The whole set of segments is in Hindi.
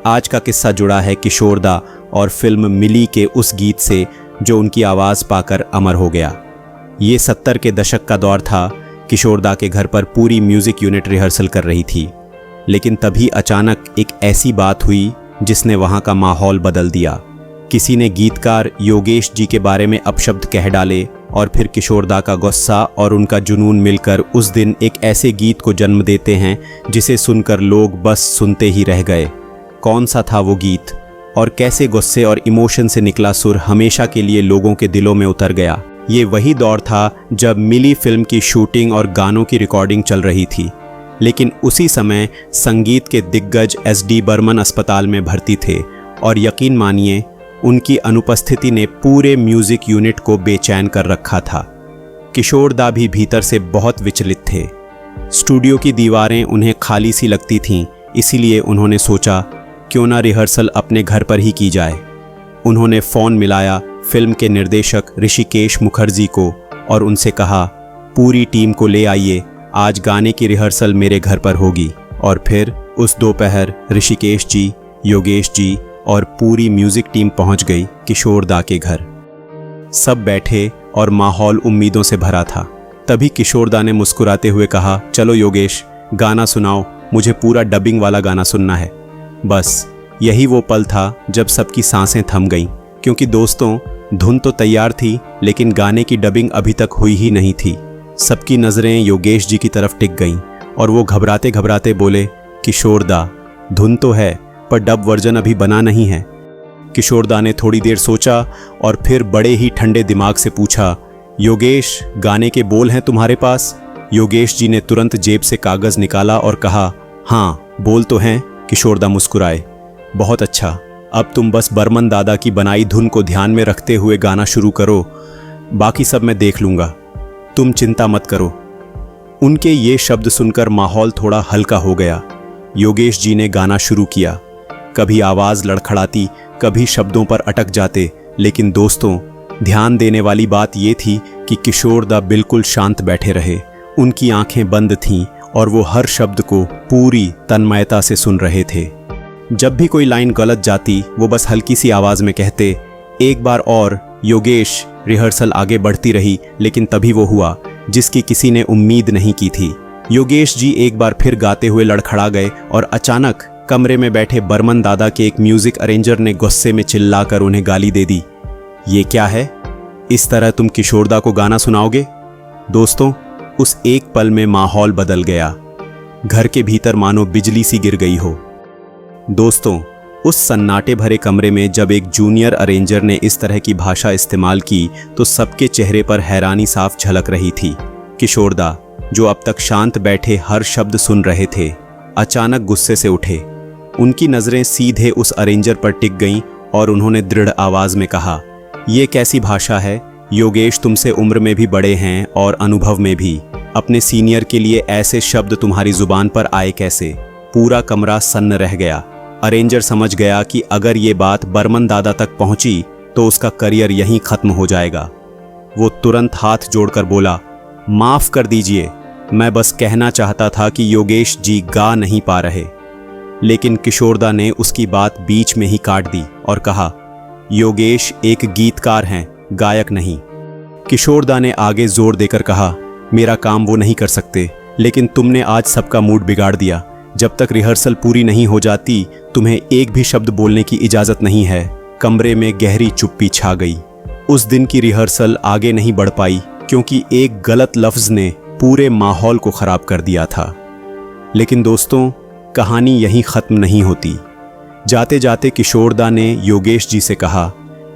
आज का किस्सा जुड़ा है किशोर दा और फिल्म मिली के उस गीत से जो उनकी आवाज़ पाकर अमर हो गया। ये 70 के दशक का दौर था। किशोर दा के घर पर पूरी म्यूज़िक यूनिट रिहर्सल कर रही थी, लेकिन तभी अचानक एक ऐसी बात हुई जिसने वहाँ का माहौल बदल दिया। किसी ने गीतकार योगेश जी के बारे में अपशब्द कह डाले और फिर किशोर दा का गुस्सा और उनका जुनून मिलकर उस दिन एक ऐसे गीत को जन्म देते हैं जिसे सुनकर लोग बस सुनते ही रह गए। कौन सा था वो गीत और कैसे गुस्से और इमोशन से निकला सुर हमेशा के लिए लोगों के दिलों में उतर गया। ये वही दौर था जब मिली फिल्म की शूटिंग और गानों की रिकॉर्डिंग चल रही थी, लेकिन उसी समय संगीत के दिग्गज SD बर्मन अस्पताल में भर्ती थे और यकीन मानिए उनकी अनुपस्थिति ने पूरे म्यूज़िक यूनिट को बेचैन कर रखा था। किशोर दा भी भीतर से बहुत विचलित थे। स्टूडियो की दीवारें उन्हें खाली सी लगती थीं, इसीलिए उन्होंने सोचा क्यों ना रिहर्सल अपने घर पर ही की जाए। उन्होंने फ़ोन मिलाया फिल्म के निर्देशक ऋषिकेश मुखर्जी को और उनसे कहा, पूरी टीम को ले आइए, आज गाने की रिहर्सल मेरे घर पर होगी। और फिर उस दोपहर ऋषिकेश जी, योगेश जी और पूरी म्यूज़िक टीम पहुंच गई किशोर दा के घर। सब बैठे और माहौल उम्मीदों से भरा था। तभी किशोर दा ने मुस्कुराते हुए कहा, चलो योगेश, गाना सुनाओ, मुझे पूरा डबिंग वाला गाना सुनना है। बस यही वो पल था जब सबकी सांसें थम गईं, क्योंकि दोस्तों धुन तो तैयार थी लेकिन गाने की डबिंग अभी तक हुई ही नहीं थी। सबकी नज़रें योगेश जी की तरफ टिक गईं और वो घबराते घबराते बोले, किशोर दा, धुन तो है पर डब वर्जन अभी बना नहीं है। किशोर दा ने थोड़ी देर सोचा और फिर बड़े ही ठंडे दिमाग से पूछा, योगेश, गाने के बोल हैं तुम्हारे पास? योगेश जी ने तुरंत जेब से कागज़ निकाला और कहा, हाँ बोल तो हैं। किशोर दा मुस्कुराए, बहुत अच्छा, अब तुम बस बर्मन दादा की बनाई धुन को ध्यान में रखते हुए गाना शुरू करो, बाकी सब मैं देख लूँगा, तुम चिंता मत करो। उनके ये शब्द सुनकर माहौल थोड़ा हल्का हो गया। योगेश जी ने गाना शुरू किया। कभी आवाज़ लड़खड़ाती, कभी शब्दों पर अटक जाते, लेकिन दोस्तों ध्यान देने वाली बात ये थी कि किशोर दा बिल्कुल शांत बैठे रहे। उनकी आंखें बंद थीं और वो हर शब्द को पूरी तन्मयता से सुन रहे थे। जब भी कोई लाइन गलत जाती वो बस हल्की सी आवाज़ में कहते, एक बार और योगेश। रिहर्सल आगे बढ़ती रही, लेकिन तभी वो हुआ जिसकी किसी ने उम्मीद नहीं की थी। योगेश जी एक बार फिर गाते हुए लड़खड़ा गए और अचानक कमरे में बैठे बर्मन दादा के एक म्यूज़िक अरेंजर ने गुस्से में चिल्लाकर उन्हें गाली दे दी, ये क्या है, इस तरह तुम किशोर दा को गाना सुनाओगे? दोस्तों उस एक पल में माहौल बदल गया। घर के भीतर मानो बिजली सी गिर गई हो। दोस्तों उस सन्नाटे भरे कमरे में जब एक जूनियर अरेंजर ने इस तरह की भाषा इस्तेमाल की तो सबके चेहरे पर हैरानी साफ झलक रही थी। किशोर दा, जो अब तक शांत बैठे हर शब्द सुन रहे थे, अचानक गुस्से से उठे। उनकी नज़रें सीधे उस अरेंजर पर टिक गईं और उन्होंने दृढ़ आवाज़ में कहा, ये कैसी भाषा है? योगेश तुमसे उम्र में भी बड़े हैं और अनुभव में भी। अपने सीनियर के लिए ऐसे शब्द तुम्हारी ज़ुबान पर आए कैसे? पूरा कमरा सन्न रह गया। अरेंजर समझ गया कि अगर ये बात बर्मन दादा तक पहुंची तो उसका करियर यहीं ख़त्म हो जाएगा। वो तुरंत हाथ जोड़कर बोला, माफ़ कर दीजिए, मैं बस कहना चाहता था कि योगेश जी गा नहीं पा रहे। लेकिन किशोर दा ने उसकी बात बीच में ही काट दी और कहा, योगेश एक गीतकार हैं, गायक नहीं। किशोर दा ने आगे जोर देकर कहा, मेरा काम वो नहीं कर सकते, लेकिन तुमने आज सबका मूड बिगाड़ दिया। जब तक रिहर्सल पूरी नहीं हो जाती तुम्हें एक भी शब्द बोलने की इजाज़त नहीं है। कमरे में गहरी चुप्पी छा गई। उस दिन की रिहर्सल आगे नहीं बढ़ पाई क्योंकि एक गलत लफ्ज़ ने पूरे माहौल को ख़राब कर दिया था। लेकिन दोस्तों कहानी यहीं ख़त्म नहीं होती। जाते जाते किशोर दा ने योगेश जी से कहा,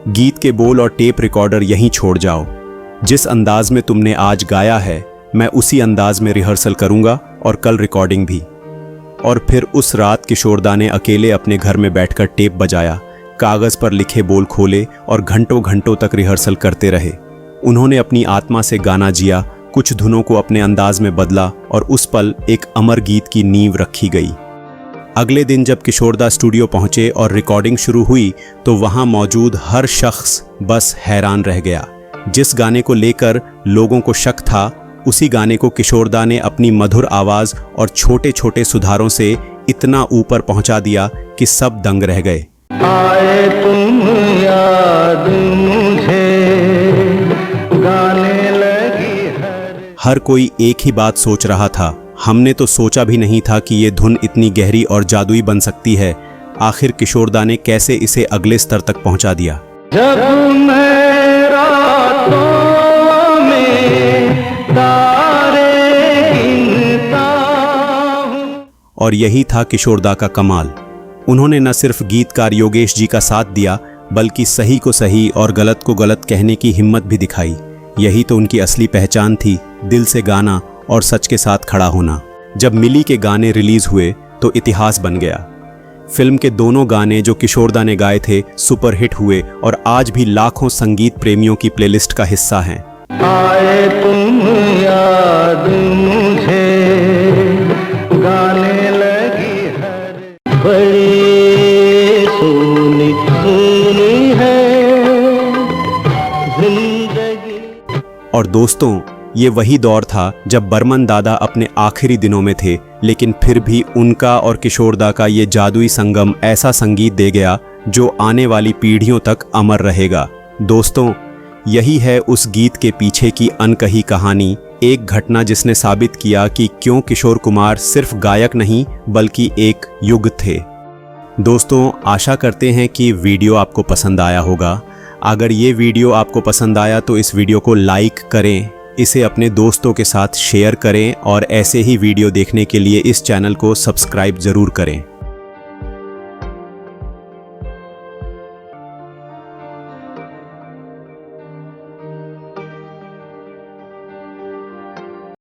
गीत के बोल और टेप रिकॉर्डर यहीं छोड़ जाओ। जिस अंदाज में तुमने आज गाया है मैं उसी अंदाज में रिहर्सल करूँगा और कल रिकॉर्डिंग भी। और फिर उस रात किशोर दा ने अकेले अपने घर में बैठकर टेप बजाया, कागज़ पर लिखे बोल खोले और घंटों घंटों तक रिहर्सल करते रहे। उन्होंने अपनी आत्मा से गाना जिया, कुछ धुनों को अपने अंदाज में बदला और उस पल एक अमर गीत की नींव रखी गई। अगले दिन जब किशोर दा स्टूडियो पहुंचे और रिकॉर्डिंग शुरू हुई तो वहां मौजूद हर शख्स बस हैरान रह गया। जिस गाने को लेकर लोगों को शक था उसी गाने को किशोर दा ने अपनी मधुर आवाज़ और छोटे छोटे सुधारों से इतना ऊपर पहुंचा दिया कि सब दंग रह गए। आए तुम याद मुझे, गाने लगी हर कोई एक ही बात सोच रहा था। हमने तो सोचा भी नहीं था कि ये धुन इतनी गहरी और जादुई बन सकती है। आखिर किशोरदा ने कैसे इसे अगले स्तर तक पहुंचा दिया। जब मैं रातों में तारे गिनता हूं। और यही था किशोरदा का कमाल। उन्होंने न सिर्फ गीतकार योगेश जी का साथ दिया, बल्कि सही को सही और गलत को गलत कहने की हिम्मत भी दिखाई। यही तो उनकी असली पहचान थी, दिल से गाना और सच के साथ खड़ा होना। जब मिली के गाने रिलीज हुए तो इतिहास बन गया। फिल्म के दोनों गाने जो किशोरदा ने गाए थे सुपरहिट हुए और आज भी लाखों संगीत प्रेमियों की प्लेलिस्ट का हिस्सा हैं। आए तुम याद मुझे, गाने लगी बड़ी सोनी सोनी है जिंदगी। और दोस्तों, ये वही दौर था जब बर्मन दादा अपने आखिरी दिनों में थे, लेकिन फिर भी उनका और किशोरदा का ये जादुई संगम ऐसा संगीत दे गया जो आने वाली पीढ़ियों तक अमर रहेगा। दोस्तों, यही है उस गीत के पीछे की अनकही कहानी, एक घटना जिसने साबित किया कि क्यों किशोर कुमार सिर्फ गायक नहीं बल्कि एक युग थे। दोस्तों, आशा करते हैं कि वीडियो आपको पसंद आया होगा। अगर ये वीडियो आपको पसंद आया तो इस वीडियो को लाइक करें, इसे अपने दोस्तों के साथ शेयर करें और ऐसे ही वीडियो देखने के लिए इस चैनल को सब्सक्राइब ज़रूर करें।